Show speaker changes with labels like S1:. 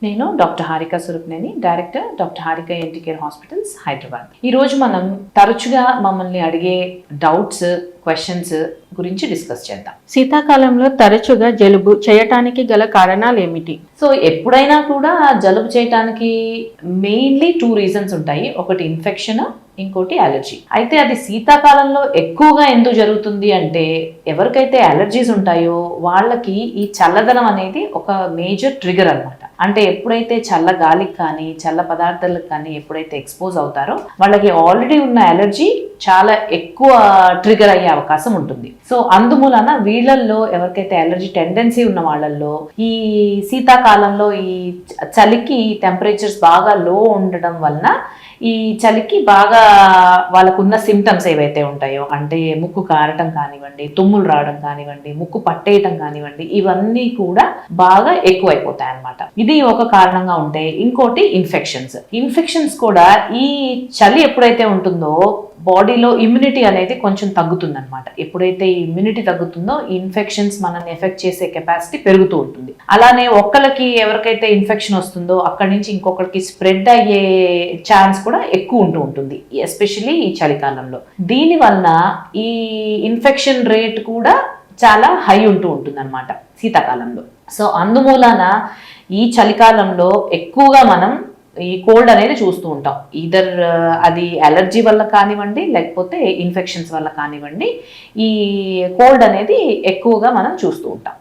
S1: నేను doctor Harika Surapaneni, director doctor Harika ENT Care Hospitals, Hyderabad. ఈరోజు మనం తరచుగా మమ్మల్ని అడిగే డౌట్స్, క్వశ్చన్స్ గురించి డిస్కస్ చేద్దాం.
S2: శీతాకాలంలో తరచుగా జలుబు చేయటానికి గల కారణాలు ఏమిటి?
S1: సో ఎప్పుడైనా కూడా జలుబు చేయటానికి మెయిన్లీ 2 రీజన్స్ ఉంటాయి. ఒకటి ఇన్ఫెక్షన్, ఇంకోటి అలర్జీ. అయితే అది శీతాకాలంలో ఎక్కువగా ఎందుకు జరుగుతుంది అంటే, ఎవరికైతే అలర్జీస్ ఉంటాయో వాళ్ళకి ఈ చల్లదనం అనేది ఒక మేజర్ ట్రిగర్ అన్నమాట. అంటే ఎప్పుడైతే చల్ల గాలికి కానీ చల్ల పదార్థాలకు కానీ ఎప్పుడైతే ఎక్స్పోజ్ అవుతారో వాళ్ళకి ఆల్రెడీ ఉన్న అలర్జీ చాలా ఎక్కువ ట్రిగర్ అయ్యే అవకాశం ఉంటుంది. సో అందుమూలన వీళ్ళల్లో ఎవరికైతే అలర్జీ టెండెన్సీ ఉన్న వాళ్ళల్లో ఈ శీతాకాలంలో ఈ చలికి టెంపరేచర్స్ బాగా లో ఉండడం వలన ఈ చలికి బాగా వాళ్ళకున్న సిమ్టమ్స్ ఏవైతే ఉంటాయో, అంటే ముక్కు కారటం కానివ్వండి, తుమ్ములు రావడం కానివ్వండి, ముక్కు పట్టేయటం కానివ్వండి, ఇవన్నీ కూడా బాగా ఎక్కువైపోతాయి అన్నమాట. ఇది ఒక కారణంగా ఉంటే, ఇంకోటి ఇన్ఫెక్షన్స్ కూడా ఈ చలి ఎప్పుడైతే ఉంటుందో బాడీలో ఇమ్యూనిటీ అనేది కొంచెం తగ్గుతుంది అనమాట. ఎప్పుడైతే ఈ ఇమ్యూనిటీ తగ్గుతుందో ఇన్ఫెక్షన్స్ మనల్ని ఎఫెక్ట్ చేసే కెపాసిటీ పెరుగుతూ ఉంటుంది. అలానే ఒక్కరికి ఎవరికైతే ఇన్ఫెక్షన్ వస్తుందో అక్కడి నుంచి ఇంకొకరికి స్ప్రెడ్ అయ్యే ఛాన్స్ కూడా ఎక్కువ ఉంటుంది, ఎస్పెషల్లీ ఈ చలికాలంలో. దీని వలన ఈ ఇన్ఫెక్షన్ రేట్ కూడా చాలా హై ఉంటుంది అనమాట శీతాకాలంలో. సో అందుమూలన ఈ చలికాలంలో ఎక్కువగా మనం ఈ కోల్డ్ అనేది చూస్తూ ఉంటాం. ఈదర్ అది అలర్జీ వల్ల కానివ్వండి, లేకపోతే ఇన్ఫెక్షన్స్ వల్ల కానివ్వండి, ఈ కోల్డ్ అనేది ఎక్కువగా మనం చూస్తూ ఉంటాం.